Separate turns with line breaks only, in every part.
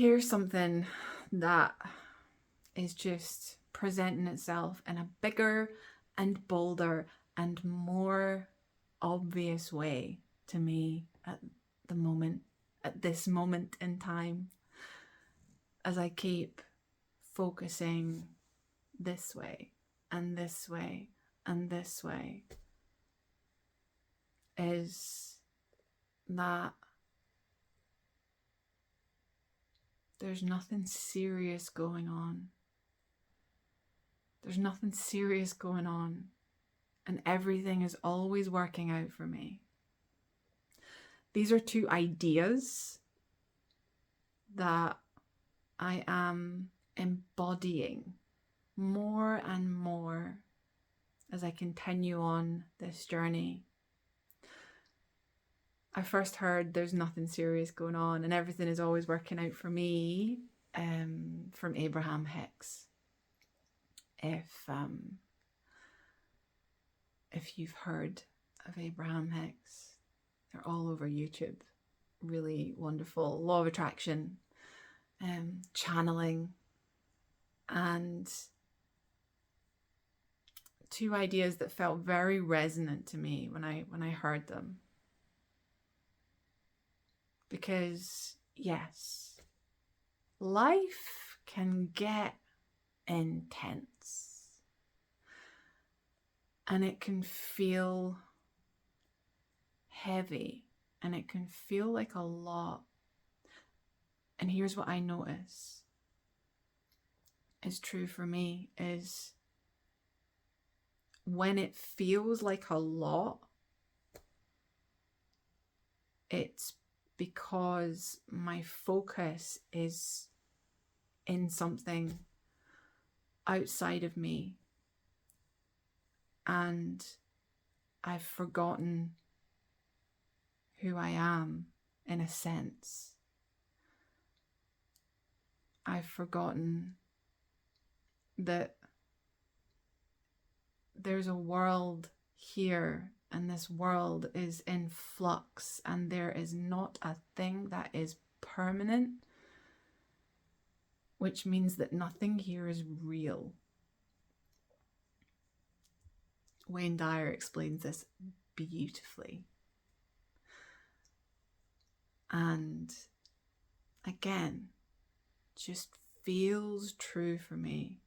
here's something that is just presenting itself in a bigger and bolder and more obvious way to me at this moment in time, as I keep focusing this way and this way and this way, is that there's nothing serious going on. There's nothing serious going on, and everything is always working out for me. These are two ideas that I am embodying more and more as I continue on this journey. I first heard there's nothing serious going on and everything is always working out for me from Abraham Hicks. If you've heard of Abraham Hicks, they're all over YouTube. Really wonderful. Law of attraction, channeling, and two ideas that felt very resonant to me when I heard them. Because yes, life can get intense and it can feel heavy and it can feel like a lot. And here's what I notice is true for me is when it feels like a lot, it's because my focus is in something outside of me and I've forgotten who I am in a sense. I've forgotten that there's a world here and this world is in flux and there is not a thing that is permanent, which means that nothing here is real. Wayne Dyer explains this beautifully. And again, just feels true for me.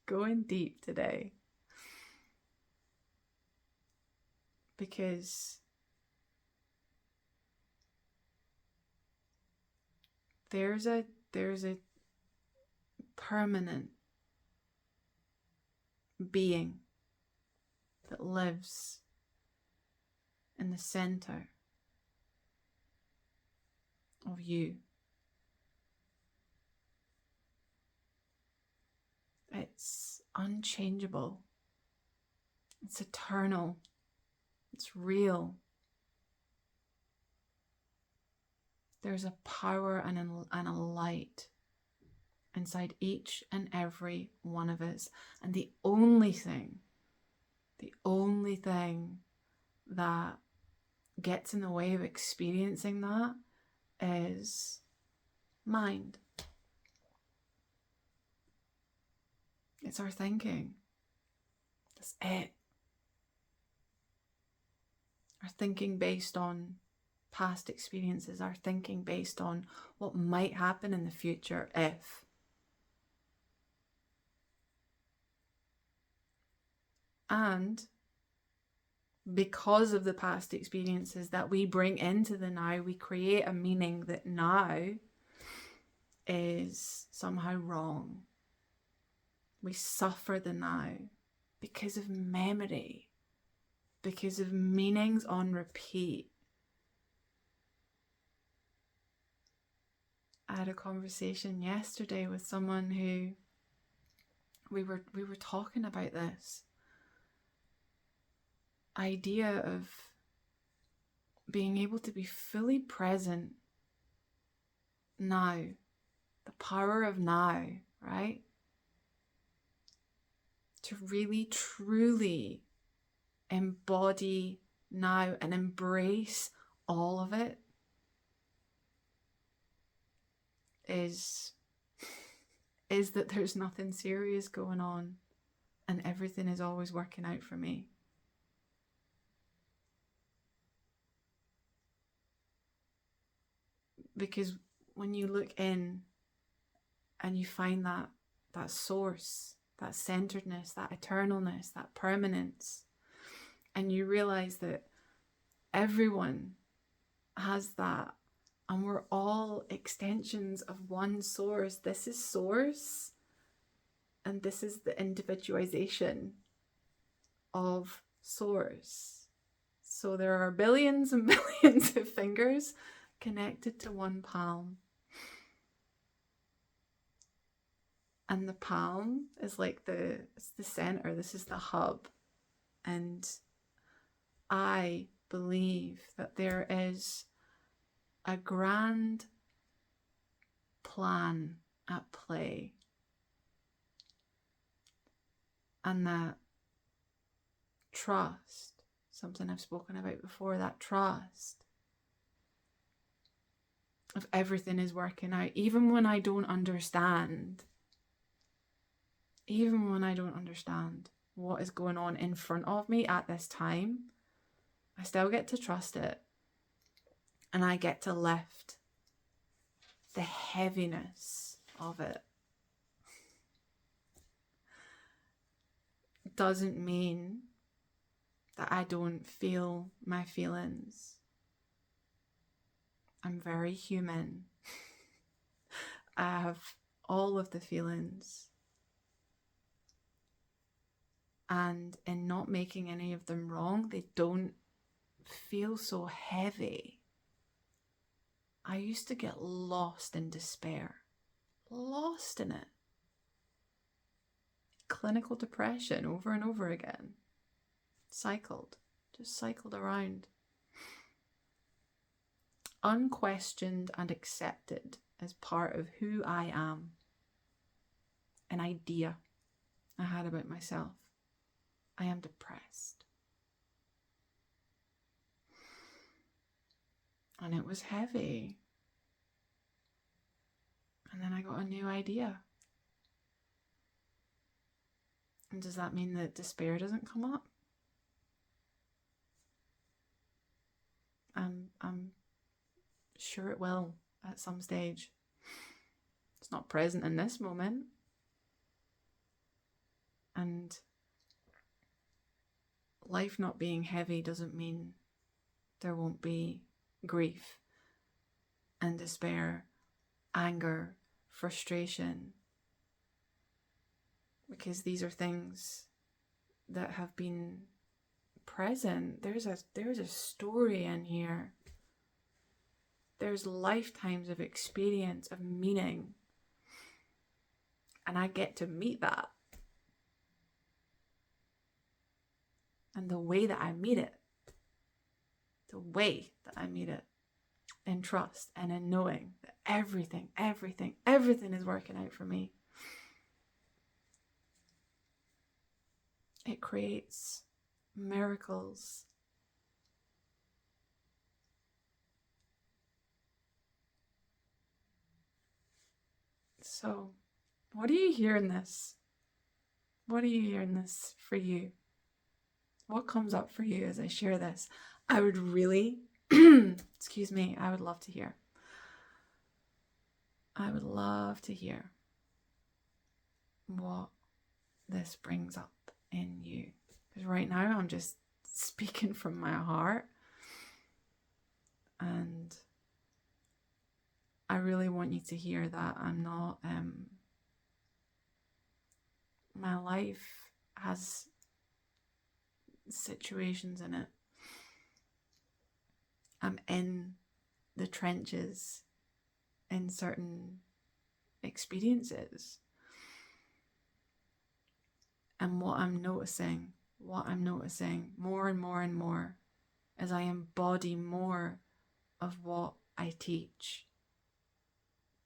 going deep today. Because there's a permanent being that lives in the center of you. It's unchangeable. It's eternal. It's real. There's a power and a light inside each and every one of us. And the only thing that gets in the way of experiencing that is mind. It's our thinking. That's it. Our thinking based on past experiences, our thinking based on what might happen in the future if. And because of the past experiences that we bring into the now, we create a meaning that now is somehow wrong. We suffer the now because of memory, because of meanings on repeat. I had a conversation yesterday with someone who we were talking about this idea of being able to be fully present now, the power of now, right? To really truly embody now and embrace all of it. is that there's nothing serious going on and everything is always working out for me. Because when you look in and you find that source, that centeredness, that eternalness, that permanence, and you realize that everyone has that, and we're all extensions of one source. This is source, and this is the individualization of source. So there are billions and billions of fingers connected to one palm. And the palm is like it's the center. This is the hub. And I believe that there is a grand plan at play. And that trust, something I've spoken about before, that trust of everything is working out, even when I don't understand. Even when I don't understand what is going on in front of me at this time, I still get to trust it. And I get to lift the heaviness of it. It doesn't mean that I don't feel my feelings. I'm very human. I have all of the feelings. And in not making any of them wrong, they don't feel so heavy. I used to get lost in despair. Lost in it. Clinical depression over and over again. Just cycled around. Unquestioned and accepted as part of who I am. An idea I had about myself. I am depressed. And it was heavy. And then I got a new idea. And does that mean that despair doesn't come up? I'm sure it will at some stage. It's not present in this moment. And life not being heavy doesn't mean there won't be grief and despair, anger, frustration. Because these are things that have been present. There's a story in here. There's lifetimes of experience, of meaning. And I get to meet that. And the way that I meet it, in trust and in knowing that everything is working out for me. It creates miracles. So, what do you hear in this? What do you hear in this for you? What comes up for you as I share this? I would really, excuse me, I would love to hear. I would love to hear what this brings up in you. Because right now I'm just speaking from my heart. And I really want you to hear that I'm not, my life has situations in it. I'm in the trenches in certain experiences. And what I'm noticing more and more and more as I embody more of what I teach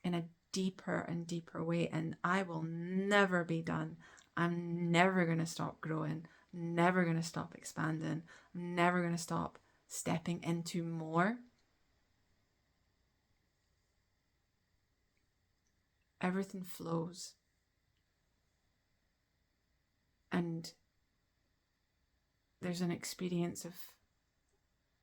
in a deeper and deeper way. And I will never be done. I'm never going to stop growing, never going to stop expanding, I'm never going to stop stepping into more. everything flows. And there's an experience of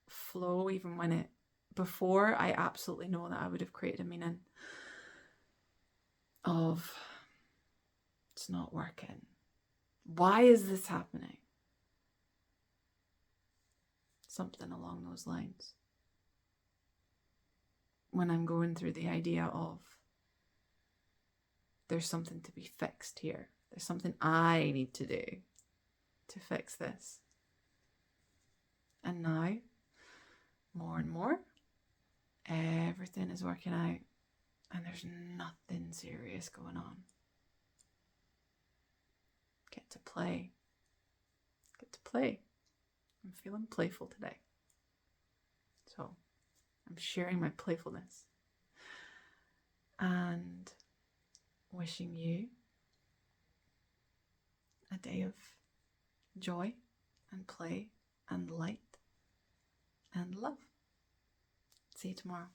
flow even when before I absolutely know that I would have created a meaning of, it's not working. Why is this happening? Something along those lines. When I'm going through the idea of, there's something to be fixed here. There's something I need to do to fix this. And now, more and more, everything is working out and there's nothing serious going on. Get to play. Get to play. I'm feeling playful today. So I'm sharing my playfulness and wishing you a day of joy and play and light and love. See you tomorrow.